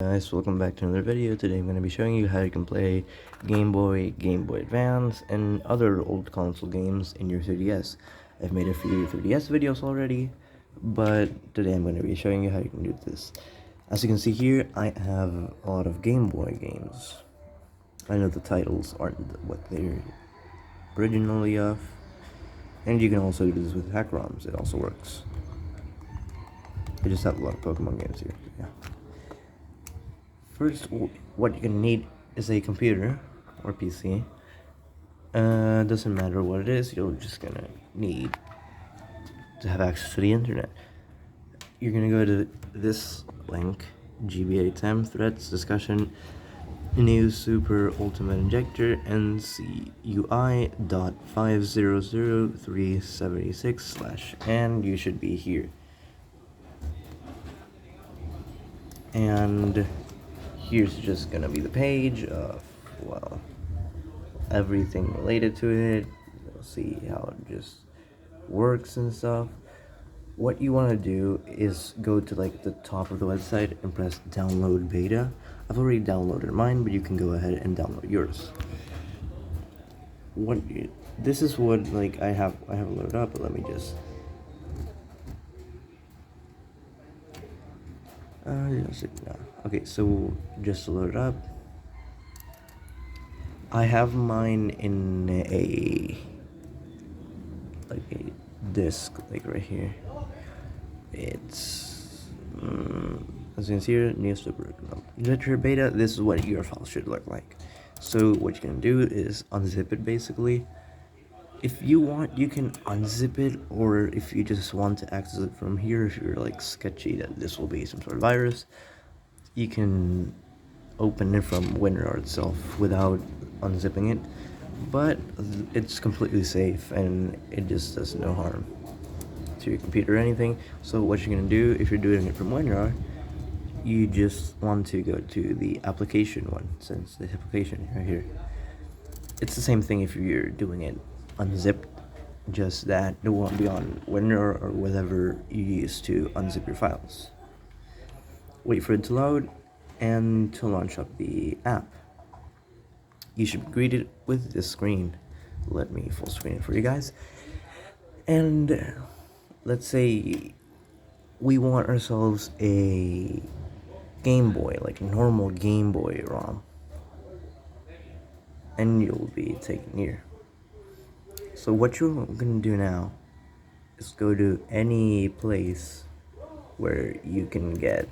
Guys, welcome back to another video. Today I'm going to be showing you how you can play Game Boy, Game Boy Advance, and other old console games in your 3DS. I've made a few 3DS videos already, but today I'm going to be showing you how you can do this. As you can see here, I have a lot of Game Boy games. I know the titles aren't what they're originally of, and you can also do this with hack ROMs. It also works. I just have a lot of Pokemon games here. Yeah. First, what you're gonna need is a computer or PC. Doesn't matter what it is, you're just gonna need to have access to the internet. You're gonna go to this link, GBA Time Threads Discussion New Super Ultimate Injector NCUI.500376/ and you should be here. And here's just gonna be the page of, well, everything related to it. You'll see how it just works and stuff. What you want to do is go to like the top of the website and press download beta. I've already downloaded mine, but you can go ahead and download yours. This is what like I have loaded up, but let me just okay, so just to load it up, I have mine in a disk, like right here. It's as you can see here, new super injector beta. This is what your file should look like. So what you can do is unzip it basically. If you want, you can unzip it, or if you just want to access it from here, if you're like sketchy that this will be some sort of virus, you can open it from WinRAR itself without unzipping it, but it's completely safe and it just does no harm to your computer or anything. So what you're gonna do if you're doing it from WinRAR, you just want to go to the application one, since the application right here. It's the same thing if you're doing it unzipped, just that it won't be on WinRAR or whatever you use to unzip your files. Wait for it to load and to launch up the app. You should be greeted with this screen. Let me full screen it for you guys. And let's say we want ourselves a Game Boy, like a normal Game Boy ROM, and you'll be taken here. So what you're gonna do now is go to any place where you can get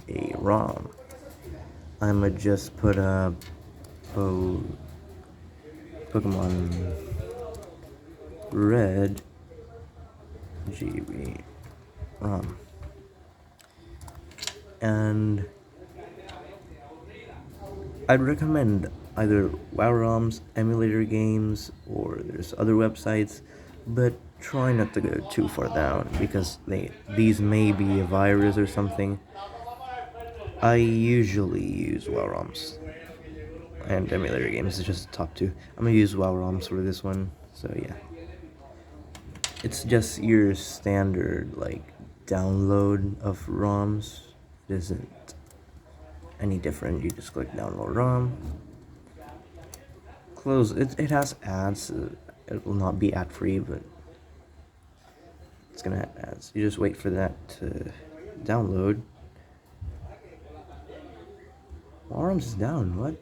a ROM. I'ma just put up Pokemon Red GB ROM, and I'd recommend either WoW ROMs, emulator games, or there's other websites, but try not to go too far down because these may be a virus or something. I usually use WoW ROMs and emulator games. It's just the top two. I'm gonna use WoW ROMs for this one, so yeah. It's just your standard like download of ROMs. It isn't any different. You just click download ROM. Close it. It has ads. It will not be ad free, but it's gonna have ads. You just wait for that to download. WoW ROMs is down. What?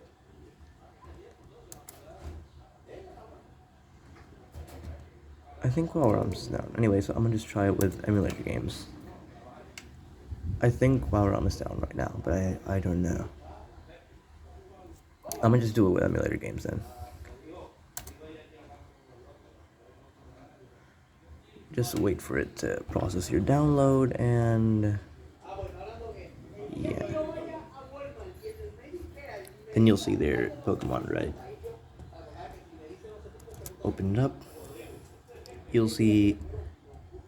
I think WoW ROMs is down. Anyway, so I'm gonna just try it with emulator games. I think WoW ROM is down right now, but I don't know. I'm gonna just do it with emulator games then. Just wait for it to process your download, and yeah. Then you'll see there Pokemon Red. Open it up. You'll see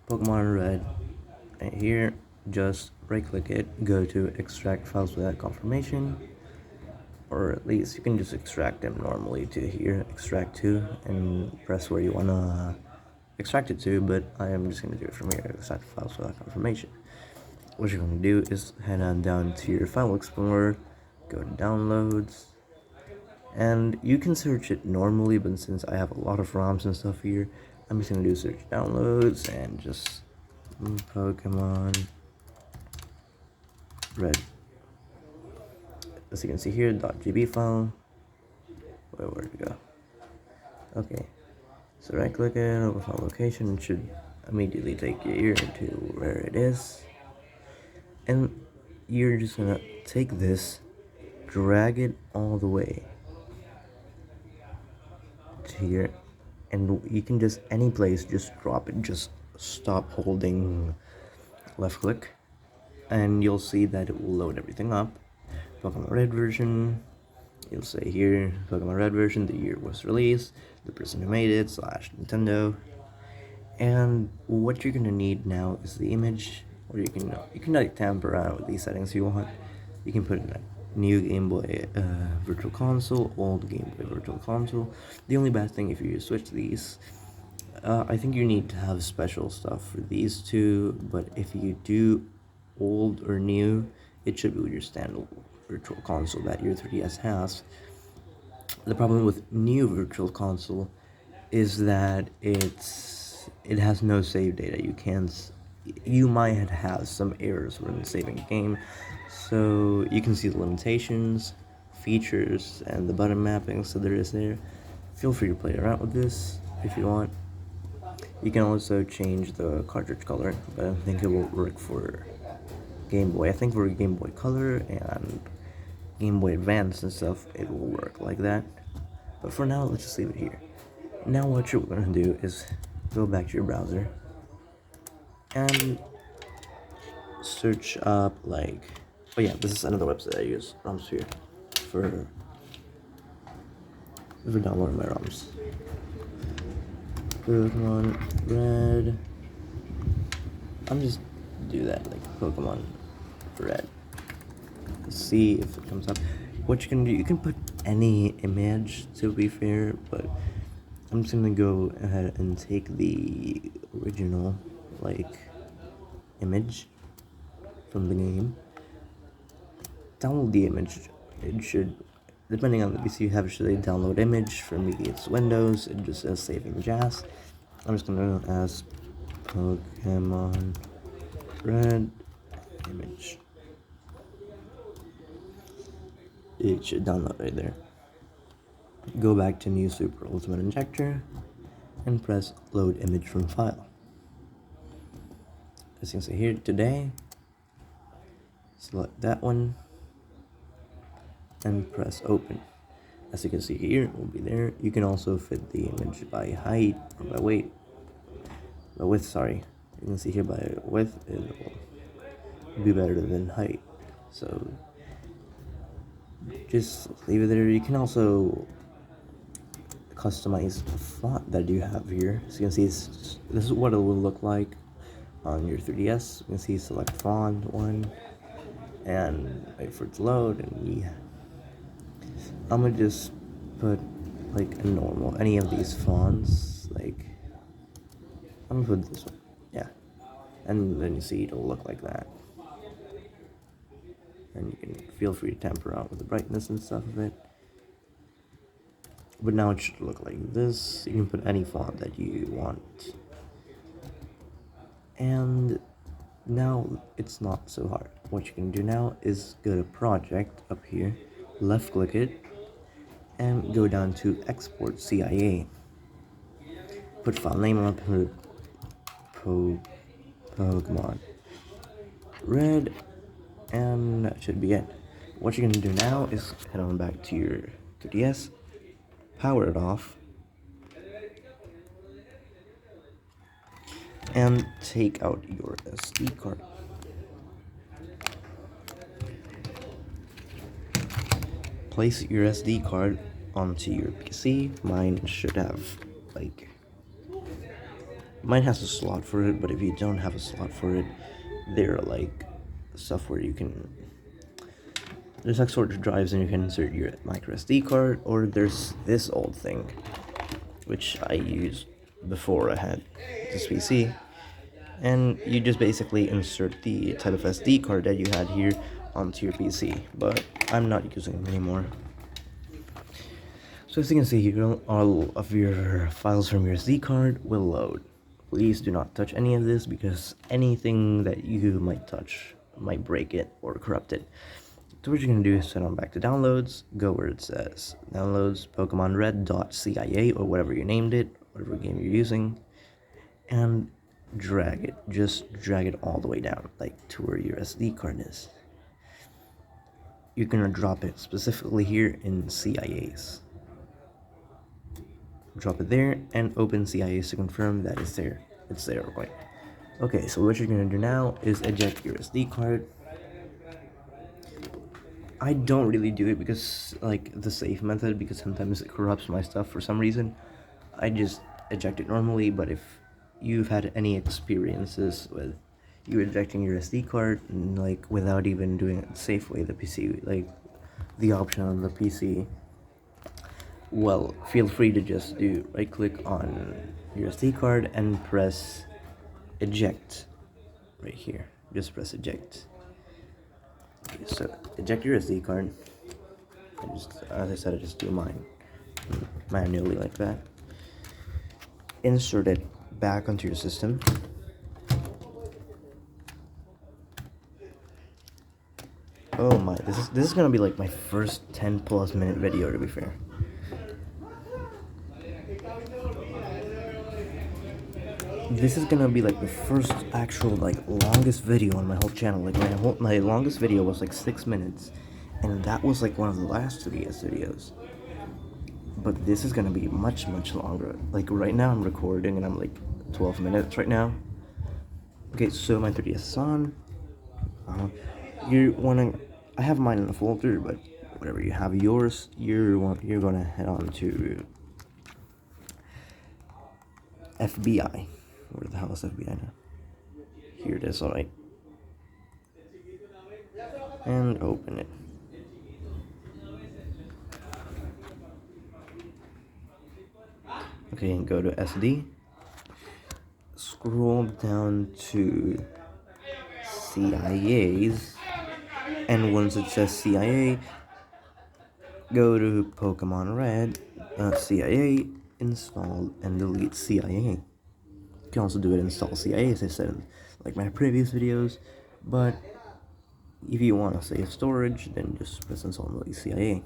Pokemon Red right here. Just right click it, go to extract files without confirmation, or at least you can just extract them normally to here, extract to, and press where you wanna extract it to, but I am just gonna do it from here, extract files without confirmation. what you're going to do is head on down to your file explorer, go to downloads, and you can search it normally, but since I have a lot of ROMs and stuff here, I'm just going to do search downloads and just Pokemon Red. As you can see here, .gb file. Where'd it go? Okay, so right click it, over file location, it should immediately take you here to where it is. And you're just gonna take this, drag it all the way to here, and you can just any place just drop it. Just stop holding left click, and you'll see that it will load everything up. Pokemon Red version, you'll say here Pokemon Red version, the year was released, the person who made it, /Nintendo. And what you're gonna need now is the image, or you can like tamper around with these settings if you want. You can put in a new Game Boy Virtual Console, old Game Boy Virtual Console. The only bad thing if you switch these, I think you need to have special stuff for these two, but if you do old or new, it should be with your standard Virtual Console that your 3DS has. The problem with new Virtual Console is that it has no save data. You might have some errors when saving a game, so you can see the limitations, features, and the button mapping, so there is there. Feel free to play around with this if you want. You can also change the cartridge color, but I don't think it will work for Game Boy. I think for Game Boy Color and Game Boy Advance and stuff, it will work like that. But for now, let's just leave it here. Now what you're going to do is go back to your browser and search up oh yeah, this is another website I use, ROMsphere, for downloading my ROMs. Pokemon Red. I'm just do that like Pokemon Red. See if it comes up. What you can do, you can put any image to be fair, but I'm just gonna go ahead and take the original image from the game, download the image. It should, depending on the PC you have, should they download image. For me it's Windows, it just says save image as. I'm just gonna ask Pokemon Red image. It should download right there. Go back to New Super Ultimate Injector and press load image from file. As you can see here, today, select that one and press open. As you can see here, it will be there. You can also fit the image by height or by width, sorry. You can see here by width, it will be better than height. So just leave it there. You can also customize the font that you have here. So you can see this is what it will look like on your 3DS. You can see select font one and wait for it to load, and yeah. I'm gonna just put a normal, any of these fonts, I'm gonna put this one, yeah. And then you see it'll look like that. And you can feel free to tamper around with the brightness and stuff of it. But now it should look like this. You can put any font that you want. And now it's not so hard. What you can do now is go to project up here, left click it, and go down to export CIA. Put file name up here, Pokemon Red, and that should be it. What you're gonna do now is head on back to your 3DS, power it off, and take out your SD card. Place your SD card onto your PC. Mine should have mine has a slot for it, but if you don't have a slot for it, there are stuff where you can, there's storage drives and you can insert your micro SD card, or there's this old thing which I used before I had this PC, and you just basically insert the type of SD card that you had here onto your PC, but I'm not using it anymore. So as you can see here, all of your files from your SD card will load. Please do not touch any of this, because anything that you might touch might break it or corrupt it. So what you're going to do is send on back to downloads, go where it says downloads Pokemon Red.cia or whatever you named it, whatever game you're using, and drag it. Just drag it all the way down, like to where your SD card is. You're going to drop it specifically here in CIAs. Drop it there and open CIAs to confirm that it's there. It's there, right? Okay, so what you're going to do now is eject your SD card. I don't really do it because, like, the safe method, because sometimes it corrupts my stuff for some reason. I just eject it normally, but if you've had any experiences with you ejecting your SD card, like, without even doing it the safe way, the PC, like, the option on the PC, well, feel free to just do right click on your SD card and press eject right here. Just press eject. Okay, so eject your SD card. As I said, I just do mine manually like that. Insert it back onto your system. Oh my, this is gonna be like my first 10+ minute video, to be fair. This is gonna be like the first actual like longest video on my whole channel. Like my longest video was like 6 minutes, and that was like one of the last 3DS videos. But this is gonna be much longer. Like right now I'm recording and I'm like 12 minutes right now. Okay, so my 3DS is on. I have mine in a folder, but whatever you have yours, you're gonna head on to FBI. Where the hell is FBI now? Here it is, alright. And open it. Okay, and go to SD. Scroll down to CIAs. And once it says CIA, go to Pokemon Red, CIA, install and delete CIA. You can also do it install CIA, as I said in like my previous videos, but if you want to save storage, then just press install and delete CIA.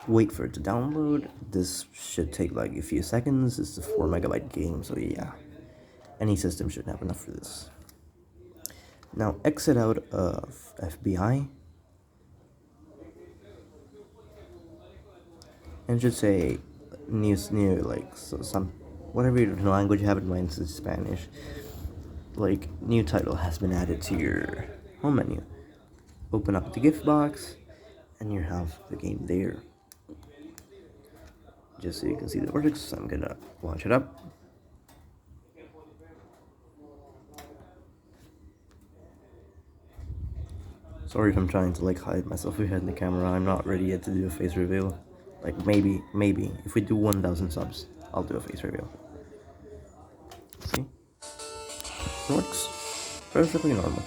Wait for it to download. This should take like a few seconds. It's a 4 MB game, so yeah, any system should have enough for this. Now exit out of FBI, and it should say new like some whatever language you have in mind. It's Spanish. Like, new title has been added to your home menu. Open up the gift box, and you have the game there. Just so you can see the words, I'm gonna launch it up. Sorry if I'm trying to like hide myself behind the camera. I'm not ready yet to do a face reveal. Like maybe if we do 1,000 subs, I'll do a face reveal. See? It works perfectly normal.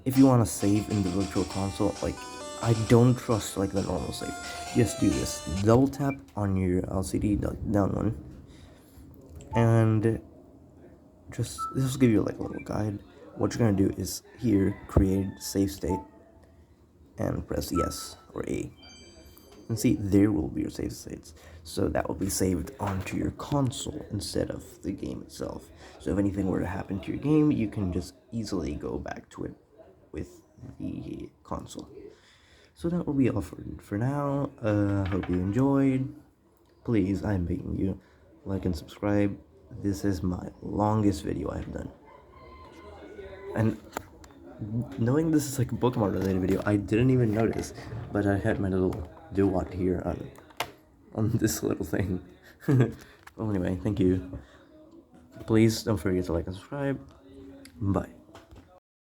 If you want to save in the virtual console, like, I don't trust like the normal save. Just do this. Double tap on your LCD down one, and this will give you like a little guide. What you're gonna do is here create save state and press yes or A. And see, there will be your save states. So that will be saved onto your console instead of the game itself. So if anything were to happen to your game, you can just easily go back to it with the console. So that will be all for now. Hope you enjoyed. Please, I'm begging you, like and subscribe. This is my longest video I've done. And knowing this is like a Pokemon related video, I didn't even notice, but I had my little do-what here on this little thing. Well, anyway, thank you. Please don't forget to like and subscribe. Bye.